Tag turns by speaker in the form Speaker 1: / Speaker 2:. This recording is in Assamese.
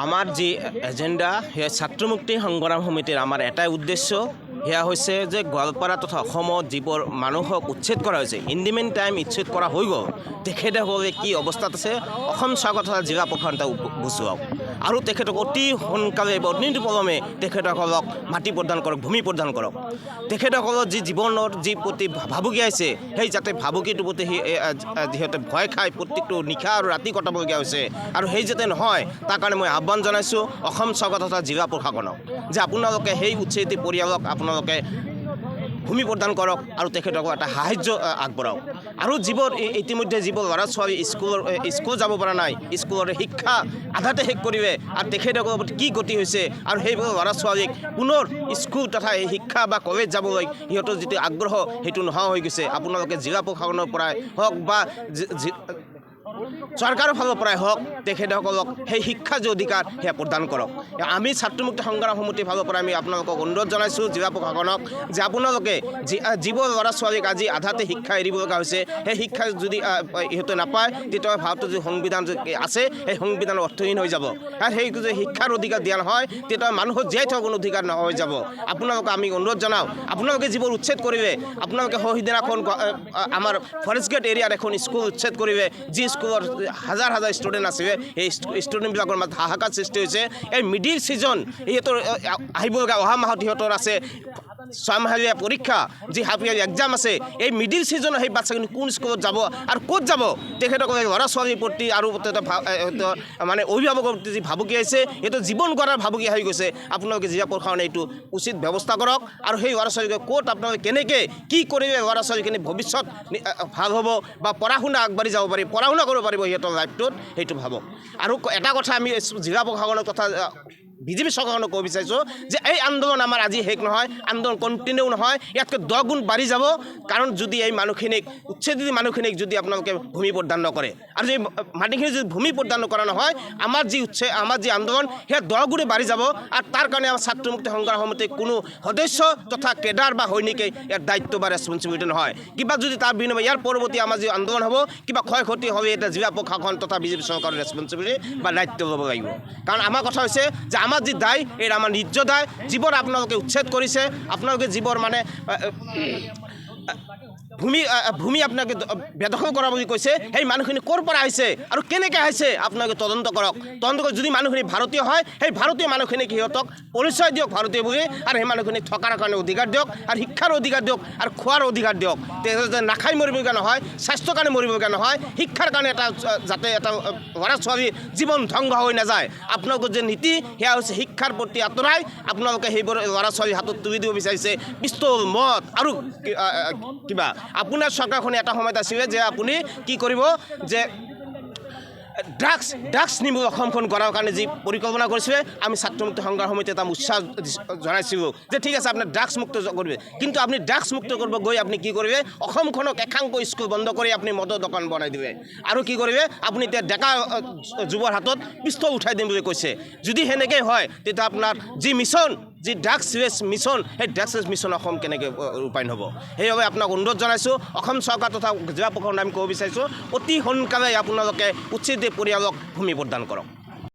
Speaker 1: আমাৰ যি এজেণ্ডা সেয়া ছাত্ৰ মুক্তি সংগ্ৰাম সমিতিৰ আমাৰ এটাই উদ্দেশ্য সেয়া হৈছে যে গোৱালপাৰা তথা অসমত যিবোৰ মানুহক উচ্ছেদ কৰা হৈছে ইন টাইম উচ্ছেদ কৰা হৈ গ'ল তেখেতসকলে কি অৱস্থাত আছে অসম চৰকাৰ তথা জিলা প্ৰশাসনে বুজুৱাওক আৰু তেখেতক অতি সোনকালে অতি পলমে তেখেতসকলক মাটি প্ৰদান কৰক ভূমি প্ৰদান কৰক তেখেতসকলৰ যি জীৱনৰ যি প্ৰতি ভাবুকি আহিছে সেই যাতে ভাবুকিটোৰ প্ৰতি সিহঁতে ভয় খাই প্ৰত্যেকটো নিশা আৰু ৰাতি কটাবলগীয়া হৈছে আৰু সেই যাতে নহয় তাৰ কাৰণে মই আহ্বান জনাইছোঁ অসম চৰকাৰ তথা জিলা প্ৰশাসনক যে আপোনালোকে সেই উচ্ছেদিত পৰিয়ালক আপোনালোকে ভূমি প্ৰদান কৰক আৰু তেখেতক এটা সাহায্য আগবঢ়াওক আৰু যিবোৰ ইতিমধ্যে যিবোৰ ল'ৰা ছোৱালী স্কুল যাব পৰা নাই স্কুলৰ শিক্ষা আধাতে শেষ কৰিবে আৰু তেখেতসকলৰ প্ৰতি কি গতি হৈছে আৰু সেইবোৰ ল'ৰা ছোৱালীক পুনৰ স্কুল তথা শিক্ষা বা কলেজ যাবলৈ সিহঁতৰ যিটো আগ্ৰহ সেইটো নোহোৱা হৈ গৈছে আপোনালোকে জিলা প্ৰশাসনৰ পৰাই হওক বা চৰকাৰৰ ফালৰ পৰাই হওক তেখেতসকলক সেই শিক্ষা যে অধিকাৰ সেয়া প্ৰদান কৰক আমি ছাত্ৰ মুক্তি সংগ্ৰাম সমিতিৰ ফালৰ পৰা আমি আপোনালোকক অনুৰোধ জনাইছোঁ জিলা প্ৰশাসনক যে আপোনালোকে যিবোৰ ল'ৰা ছোৱালীক আজি আধাতে শিক্ষা এৰিব লগা হৈছে সেই শিক্ষা যদি ইহঁতে নাপায় তেতিয়া ভাৰতৰ যি সংবিধান আছে সেই সংবিধান অৰ্থহীন হৈ যাব আৰু সেই যদি শিক্ষাৰ অধিকাৰ দিয়া নহয় তেতিয়া মানুহৰ জীয়াই থকাৰ কোনো অধিকাৰ নহয় হৈ যাব আপোনালোকক আমি অনুৰোধ জনাওঁ আপোনালোকে যিবোৰ উচ্ছেদ কৰিবে আপোনালোকে সেইদিনাখন আমাৰ ফৰেষ্ট গেট এৰিয়াত এখন স্কুল উচ্ছেদ কৰিবে যি স্কুলৰ হাজাৰ হাজাৰ ষ্টুডেণ্ট আছে সেই ষ্টুডেণ্টবিলাকৰ মাজত হাহাকাৰ সৃষ্টি হৈছে এই মিডিল ছিজন সিহঁতৰ আহিবলগা অহা মাহত সিহঁতৰ আছে 6 মাহলীয়া পৰীক্ষা যি হাফ ইয়াৰলি এক্সাম আছে এই মিডিল ছিজনৰ সেই বাচ্চাখিনি কোন স্কুলত যাব আৰু ক'ত যাব তেখেতসকলে ল'ৰা ছোৱালীৰ প্ৰতি আৰু মানে অভিভাৱকৰ প্ৰতি যি ভাবুকি আহিছে সেইটো জীৱন গঢ়াৰ ভাবুকি আহি গৈছে আপোনালোকে জিলা প্ৰশাসনে এইটো উচিত ব্যৱস্থা কৰক আৰু সেই ল'ৰা ছোৱালীক ক'ত আপোনালোকে কেনেকৈ কি কৰিলে ল'ৰা ছোৱালীখিনি ভৱিষ্যত ভাল হ'ব বা পঢ়া শুনা আগবাঢ়ি যাব পাৰিব পঢ়া শুনা কৰিব পাৰিব সিহঁতৰ লাইফটোত সেইটো ভাবক আৰু এটা কথা আমি জিলা প্ৰশাসনৰ কথা বিজেপি চৰকাৰখনক ক'ব বিচাৰিছোঁ যে এই আন্দোলন আমাৰ আজি শেষ নহয় আন্দোলন কণ্টিনিউ নহয় ইয়াতকৈ 10 গুণ বাঢ়ি যাব কাৰণ যদি এই মানুহখিনিক উচ্ছেদিত মানুহখিনিক যদি আপোনালোকে ভূমি প্ৰদান নকৰে আৰু যদি মাটিখিনি যদি ভূমি প্ৰদান নকৰা নহয় আমাৰ যি আন্দোলন সেয়া 10 গুণে বাঢ়ি যাব আৰু তাৰ কাৰণে আমাৰ ছাত্ৰ মুক্তি সংগ্ৰাম সমিতিৰ কোনো সদস্য তথা কেডাৰ বা সৈনিকে ইয়াৰ দায়িত্ব বা ৰেছপঞ্চিবিলিটি নহয় কিবা যদি তাৰ বিনিময় ইয়াৰ পৰৱৰ্তী আমাৰ যি আন্দোলন হ'ব কিবা ক্ষয় ক্ষতি হবে এটা জিলা প্ৰশাসন তথা বিজেপি চৰকাৰৰ ৰেছপঞ্চিবিলিটি বা দায়িত্ব ল'ব লাগিব কাৰণ আমাৰ কথা হৈছে যে আমাৰ যি দায় এই আমাৰ নিজ দায় যিবোৰ আপোনালোকে উচ্ছেদ কৰিছে আপোনালোকে যিবোৰ মানে ভূমি আপোনালোকে বেদখল কৰা বুলি কৈছে সেই মানুহখিনি ক'ৰ পৰা আহিছে আৰু কেনেকৈ আহিছে আপোনালোকে তদন্ত কৰক তদন্ত কৰি যদি মানুহখিনি ভাৰতীয় হয় সেই ভাৰতীয় মানুহখিনিক সিহঁতক পৰিচয় দিয়ক ভাৰতীয় বুলি আৰু সেই মানুহখিনিক থকাৰ কাৰণে অধিকাৰ দিয়ক আৰু শিক্ষাৰ অধিকাৰ দিয়ক আৰু খোৱাৰ অধিকাৰ দিয়ক তেখেতে নাখাই মৰিবলগীয়া নহয় স্বাস্থ্যৰ কাৰণে মৰিবলগীয়া নহয় শিক্ষাৰ কাৰণে এটা যাতে এটা ল'ৰা ছোৱালী জীৱন ধ্বংস হৈ নাযায় আপোনালোকৰ যে নীতি সেয়া হৈছে শিক্ষাৰ প্ৰতি আঁতৰাই আপোনালোকে সেইবোৰ ল'ৰা ছোৱালীৰ হাতত তুলি দিব বিচাৰিছে পিস্তল মদ আৰু কিবা আপোনাৰ চৰকাৰখনে এটা সময়ত আছিলে যে আপুনি কি কৰিব যে ড্ৰাগছ নিব অসমখন গঢ়াৰ কাৰণে যি পৰিকল্পনা কৰিছিলে আমি ছাত্ৰ মুক্তি সংগ্ৰাম সমিতি এটা উৎসাহ জনাইছিলোঁ যে ঠিক আছে আপোনাৰ ড্ৰাগছ মুক্ত কৰিবে কিন্তু আপুনি ড্ৰাগছ মুক্ত কৰিব গৈ আপুনি কি কৰিবে অসমখনক একাংক স্কুল বন্ধ কৰি আপুনি মদৰ দোকান বনাই দিবে আৰু কি কৰিবে আপুনি এতিয়া ডেকা যুৱৰ হাতত পিস্তল উঠাই দিম বুলি কৈছে যদি সেনেকৈ হয় তেতিয়া আপোনাৰ যি মিছন যি ড্ৰাগছ ৰেছ মিছন সেই ড্ৰাগছ ৰেছ মিছন অসম কেনেকৈ ৰূপায়ণ হ'ব সেইবাবে আপোনাক অনুৰোধ জনাইছোঁ অসম চৰকাৰ তথা জিলা প্ৰশাসনে আমি ক'ব বিচাৰিছোঁ অতি সোনকালে আপোনালোকে উচ্ছেদিত পৰিয়ালক ভূমি প্ৰদান কৰক